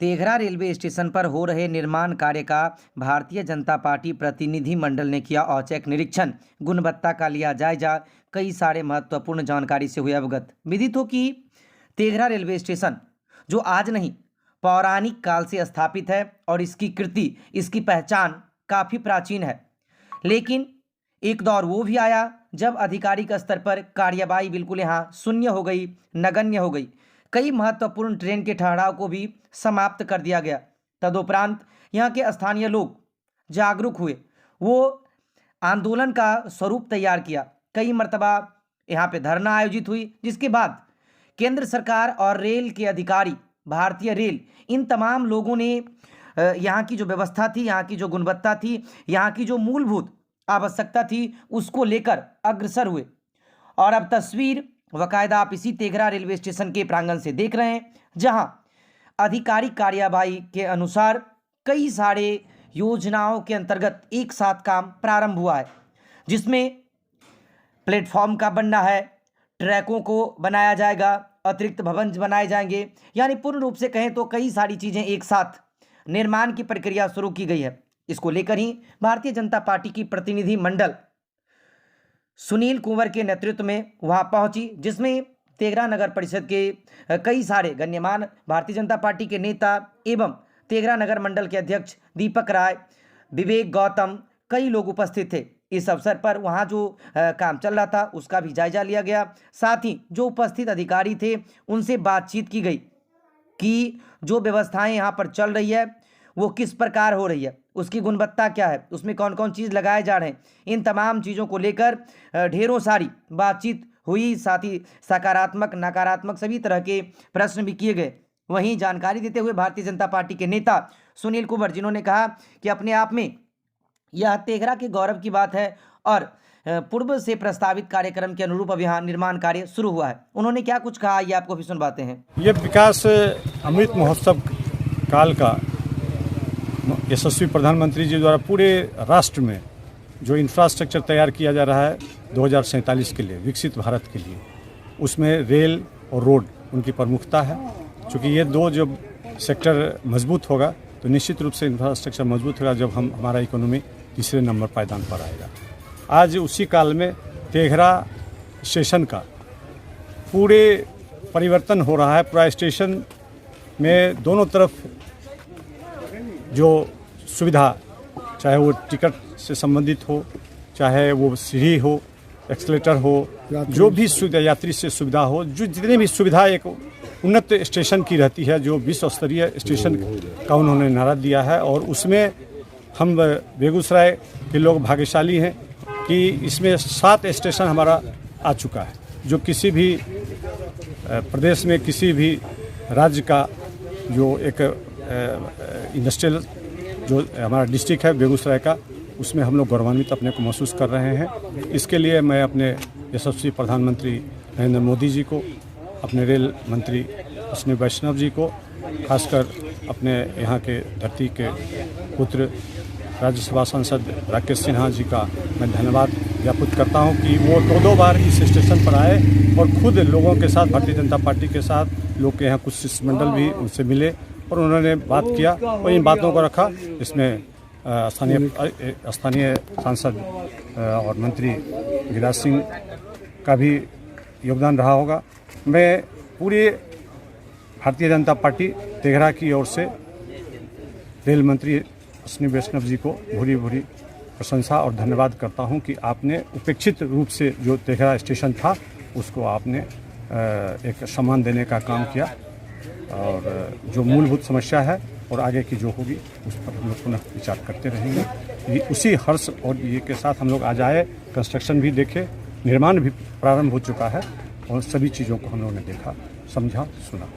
Teghra railway station पर हो रहे निर्माण कार्य का भारतीय जनता पार्टी प्रतिनिधि मंडल ने किया औचक निरीक्षण। गुणवत्ता का लिया जायजा। कई सारे महत्वपूर्ण जानकारी से हुए अवगत। विदित हो कि तेघरा रेलवे स्टेशन जो आज नहीं पौराणिक काल से स्थापित है और इसकी कृति, इसकी पहचान काफ़ी प्राचीन है। लेकिन एक दौर वो भी आया जब आधिकारिक स्तर पर कार्यवाही बिल्कुल यहाँ शून्य हो गई, नगण्य हो गई। कई महत्वपूर्ण ट्रेन के ठहराव को भी समाप्त कर दिया गया। तदुपरांत यहाँ के स्थानीय लोग जागरूक हुए, वो आंदोलन का स्वरूप तैयार किया। कई मर्तबा यहाँ पे धरना आयोजित हुई, जिसके बाद केंद्र सरकार और रेल के अधिकारी, भारतीय रेल, इन तमाम लोगों ने यहाँ की जो व्यवस्था थी, यहाँ की जो गुणवत्ता थी, यहाँ की जो मूलभूत आवश्यकता थी, उसको लेकर अग्रसर हुए। और अब तस्वीर बाकायदा आप इसी तेघरा रेलवे स्टेशन के प्रांगण से देख रहे हैं, जहां आधिकारिक कार्यवाही के अनुसार कई सारे योजनाओं के अंतर्गत एक साथ काम प्रारंभ हुआ है, जिसमें प्लेटफॉर्म का बनना है, ट्रैकों को बनाया जाएगा, अतिरिक्त भवन बनाए जाएंगे। यानी पूर्ण रूप से कहें तो कई सारी चीज़ें एक साथ निर्माण की प्रक्रिया शुरू की गई है। इसको लेकर ही भारतीय जनता पार्टी की प्रतिनिधि मंडल सुनील कुंवर के नेतृत्व में वहां पहुंची, जिसमें तेघरा नगर परिषद के कई सारे गण्यमान भारतीय जनता पार्टी के नेता एवं तेघरा नगर मंडल के अध्यक्ष दीपक राय, विवेक गौतम, कई लोग उपस्थित थे। इस अवसर पर वहां जो काम चल रहा था उसका भी जायजा लिया गया। साथ ही जो उपस्थित अधिकारी थे उनसे बातचीत की गई कि जो व्यवस्थाएं यहाँ पर चल रही है वो किस प्रकार हो रही है, उसकी गुणवत्ता क्या है, उसमें कौन कौन चीज़ लगाए जा रहे हैं। इन तमाम चीज़ों को लेकर ढेरों सारी बातचीत हुई। साथ ही सकारात्मक, नकारात्मक सभी तरह के प्रश्न भी किए गए। वहीं जानकारी देते हुए भारतीय जनता पार्टी के नेता सुनील कुंवर, जिन्होंने कहा कि अपने आप में यह तेघरा के गौरव की बात है और पूर्व से प्रस्तावित कार्यक्रम के अनुरूप अब यहाँ निर्माण कार्य शुरू हुआ है। उन्होंने क्या कुछ कहा, ये आपको भी सुनवाते हैं। ये विकास अमृत महोत्सव काल का यशस्वी प्रधानमंत्री जी द्वारा पूरे राष्ट्र में जो इंफ्रास्ट्रक्चर तैयार किया जा रहा है 2047 के लिए, विकसित भारत के लिए, उसमें रेल और रोड उनकी प्रमुखता है। क्योंकि ये दो जब सेक्टर मजबूत होगा तो निश्चित रूप से इंफ्रास्ट्रक्चर मजबूत होगा, जब हमारा इकोनॉमी तीसरे नंबर पायदान पर आएगा। आज उसी काल में तेघरा स्टेशन का पूरे परिवर्तन हो रहा है। पूरा स्टेशन में दोनों तरफ जो सुविधा, चाहे वो टिकट से संबंधित हो, चाहे वो सीढ़ी हो, एक्सीलेटर हो, जो भी सुविधा, यात्री से सुविधा हो, जो जितनी भी सुविधा एक उन्नत स्टेशन की रहती है, जो विश्व स्तरीय स्टेशन का उन्होंने नारा दिया है। और उसमें हम बेगूसराय के लोग भाग्यशाली हैं कि इसमें 7 स्टेशन हमारा आ चुका है, जो किसी भी प्रदेश में, किसी भी राज्य का जो एक इंडस्ट्रियल जो हमारा डिस्ट्रिक्ट है बेगूसराय का, उसमें हम लोग गौरवान्वित अपने को महसूस कर रहे हैं। इसके लिए मैं अपने यशस्वी प्रधानमंत्री नरेंद्र मोदी जी को, अपने रेल मंत्री अश्विनी वैष्णव जी को, खासकर अपने यहाँ के धरती के पुत्र राज्यसभा सांसद राकेश सिन्हा जी का मैं धन्यवाद ज्ञापित करता हूँ कि वो 2 बार इस स्टेशन पर आए और खुद लोगों के साथ, भारतीय जनता पार्टी के साथ, लोग के यहाँ कुछ शिष्टमंडल भी उनसे मिले और उन्होंने बात किया और इन बातों को रखा। इसमें स्थानीय सांसद और मंत्री गिरिराज सिंह का भी योगदान रहा होगा। मैं पूरी भारतीय जनता पार्टी तेघरा की ओर से रेल मंत्री अश्विनी वैष्णव जी को भूरी भूरी प्रशंसा और धन्यवाद करता हूं कि आपने उपेक्षित रूप से जो तेघरा स्टेशन था उसको आपने एक सम्मान देने का काम किया। और जो मूलभूत समस्या है और आगे की जो होगी उस पर हम लोग पुनः विचार करते रहेंगे। ये उसी हर्ष और ये के साथ हम लोग आज आए, कंस्ट्रक्शन भी देखे, निर्माण भी प्रारंभ हो चुका है और सभी चीज़ों को हम लोगों ने देखा, समझा, सुना।